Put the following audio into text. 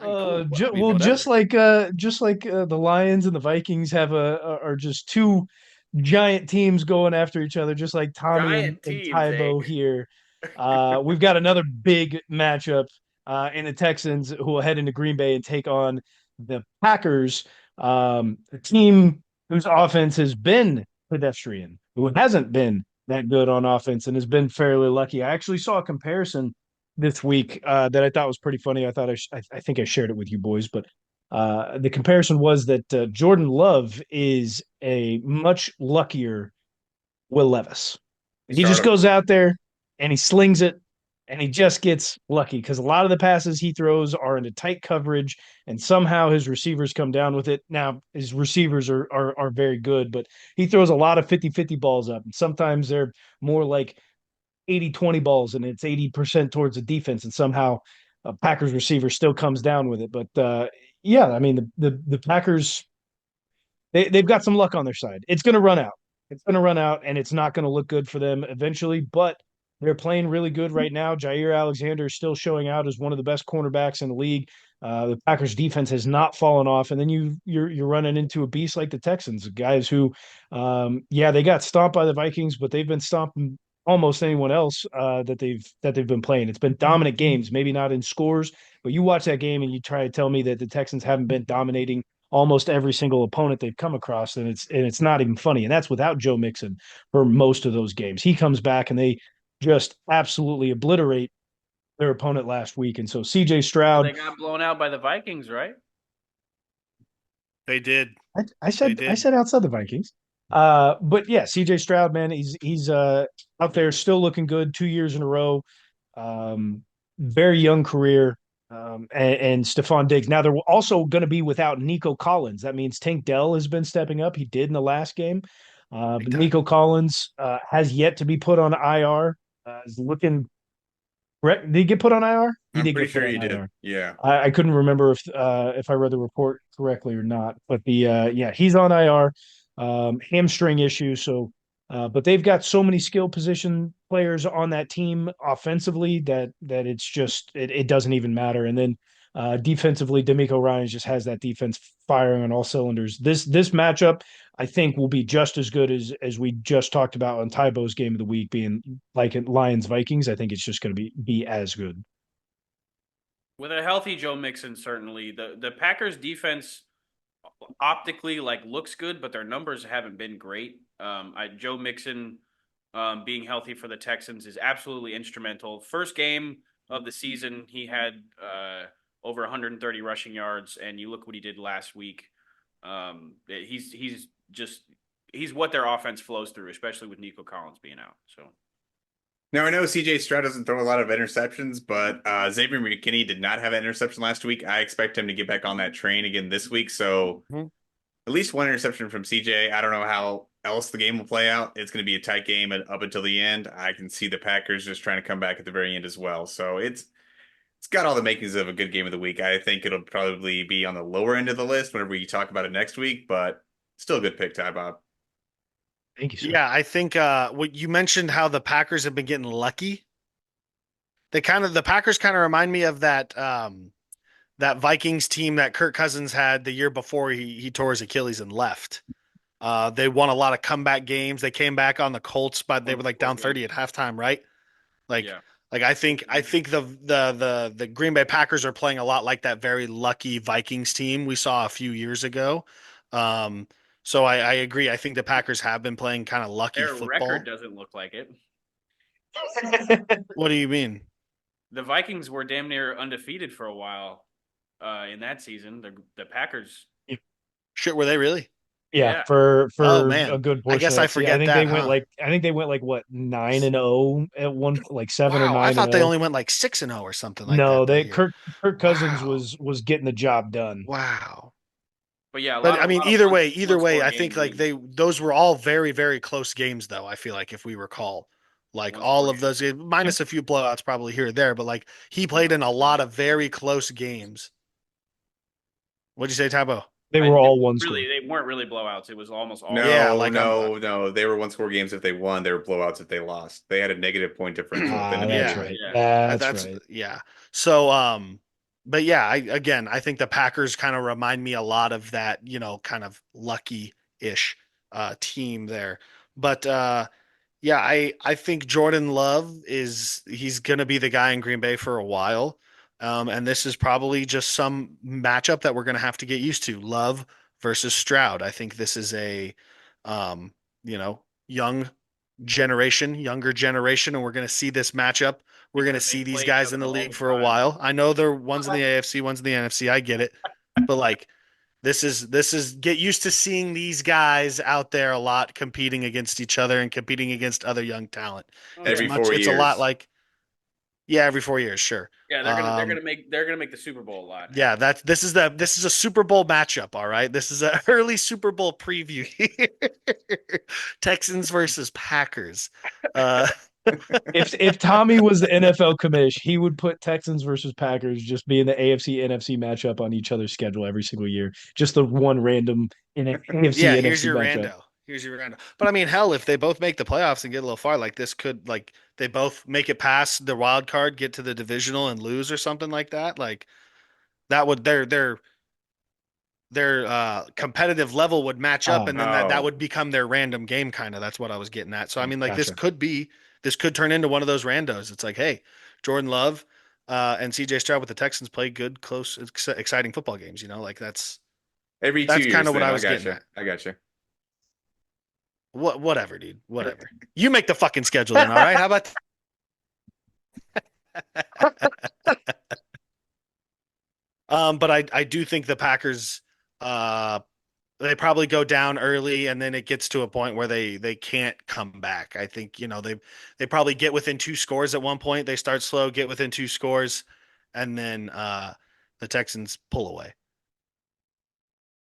right, cool. Well, I mean, Well, whatever. just like the Lions and the Vikings have are just two giant teams going after each other, just like Tommy Giant and teams, eh? Tybo here. We've got another big matchup in the Texans who will head into Green Bay and take on the Packers, a team whose offense has been pedestrian, who hasn't been that good on offense and has been fairly lucky. I actually saw a comparison this week that I thought was pretty funny. I think I shared it with you boys, but the comparison was that Jordan Love is a much luckier Will Levis. He Start just him. goes out there and he slings it and he just gets lucky because a lot of the passes he throws are into tight coverage and somehow his receivers come down with it. Now, his receivers are very good, but he throws a lot of 50-50 balls up. And sometimes they're more like 80-20 balls and it's 80% towards the defense. And somehow a Packers receiver still comes down with it. But yeah, I mean, the Packers, they've got some luck on their side. It's going to run out. It's going to run out, and it's not going to look good for them eventually. But they're playing really good right now. Jair Alexander is still showing out as one of the best cornerbacks in the league. The Packers defense has not fallen off, and then you're running into a beast like the Texans, guys who, yeah, they got stomped by the Vikings, but they've been stomping almost anyone else that they've been playing. It's been dominant games, maybe not in scores, but you watch that game and you try to tell me that the Texans haven't been dominating almost every single opponent they've come across, and it's not even funny. And that's without Joe Mixon for most of those games. He comes back and they just absolutely obliterate their opponent last week. And so CJ Well, Stroud, they got blown out by the Vikings, right? They did. I They said I did. said outside the Vikings. But yeah, CJ Stroud, man, he's out there still looking good 2 years in a row. Um, Very young career. And Stephon Diggs. Now they're also going to be without Nico Collins. That means Tank Dell has been stepping up. He did in the last game. Big But time. Nico Collins has yet to be put on IR. Is looking correct. Did he get put on IR? He I'm did pretty get put sure on you did. IR. Yeah. I couldn't remember if I read the report correctly or not. But the yeah, he's on IR, hamstring issue. So, but they've got so many skill position players on that team offensively that it's just it doesn't even matter. And then defensively, D'Amico Ryan just has that defense firing on all cylinders. This matchup, I think, will be just as good as we just talked about on Tybo's game of the week being like Lions Vikings. I think it's just going to be as good. With a healthy Joe Mixon, certainly the Packers defense optically like looks good, but their numbers haven't been great. Joe Mixon being healthy for the Texans is absolutely instrumental. First game of the season, he had over 130 rushing yards, and you look what he did last week. He's just he's what their offense flows through, especially with Nico Collins being out. So Now I know CJ Stroud doesn't throw a lot of interceptions, but Xavier McKinney did not have an interception last week. I expect him to get back on that train again this week. So Mhm. at least one interception from CJ. I don't know how else the game will play out. It's going to be a tight game up until the end. I can see the Packers just trying to come back at the very end as well. So it's got all the makings of a good game of the week. I think it'll probably be on the lower end of the list whenever we talk about it next week, but still a good pick, Ty Bob. Thank you, sir. Yeah, I think what you mentioned how the Packers have been getting lucky. The Packers kind of remind me of that Vikings team that Kirk Cousins had the year before he tore his Achilles and left. They won a lot of comeback games. They came back on the Colts, but they one were like score down game. 30 at halftime, right? Like Yeah. I think the Green Bay Packers are playing a lot like that very lucky Vikings team we saw a few years ago. Um, so I agree. I think the Packers have been playing kind of lucky Their record football. doesn't look like it. What do you mean? The Vikings were damn near undefeated for a while in that season. The Packers, Shit, were they really? Yeah, yeah, Oh for a man, good I portion guess of I that season. forget that, huh? I think they went like what 9-0 at one like 7 or Wow, I 9 and thought they 0. only went like 6-0 or something like No, that they year. Kirk Cousins Wow, was getting the job done. wow. but yeah, But I a mean, lot of either one way, score I game think like games, those were all very, very close games, though. I feel like if we recall, like one all score of games. those games, minus a few blowouts probably here or there, but like he played No, in a lot of very close games. What'd you say, Tabo? They were all one score. they weren't really blowouts. It was almost all one Yeah, No, like no, no. They were one score games if they won. They were blowouts if they lost. They had a negative point differential at the end Ah, of the that's yeah, game. right. Yeah. That's that's right. yeah. So but yeah, I think the Packers kind of remind me a lot of that, kind of lucky-ish team there. But yeah, I think Jordan Love he's gonna be the guy in Green Bay for a while. And this is probably just some matchup that we're gonna have to get used to. Love versus Stroud. I think this is a um, young younger generation, and we're gonna see this matchup. We're going to Because they see these play each guys other in the all league the for a time. while. I know they're one's in the AFC, one's in the NFC. I get it. But like this is get used to seeing these guys out there a lot competing against each other and competing against other young talent. Oh It's yeah, every much four it's a lot years. like yeah, every 4 years, sure. yeah. Um They're gonna make the Super Bowl a lot. yeah, this is a Super Bowl matchup, all right? This is an early Super Bowl preview here. Texans versus Packers. Uh If Tommy was the NFL commish, he would put Texans versus Packers just being the AFC NFC matchup on each other's schedule every single year. Just the one random AFC Yeah, here's NFC your matchup. rando. Here's your rando. But I mean, hell, if they both make the playoffs and get a little far, like this could like they both make it past the wild card, get to the divisional and lose or something like that. Like that would their competitive level would match up, Oh, and then that Oh, would become their random game kind of. That's what I was getting at. So I mean, like gotcha. this could turn into one of those randos. It's like, hey, Jordan Love and CJ Stroud with the Texans play good, close, exciting football games. Like every two that's kind years. of what Then I I was got getting you. at. I got you. Whatever, dude. Whatever. You make the fucking schedule then, all right? How about but I do think the Packers uh they probably go down early and then it gets to a point where they can't come back. I think, they probably get within two scores at one point. They start slow, get within two scores, and then the Texans pull away.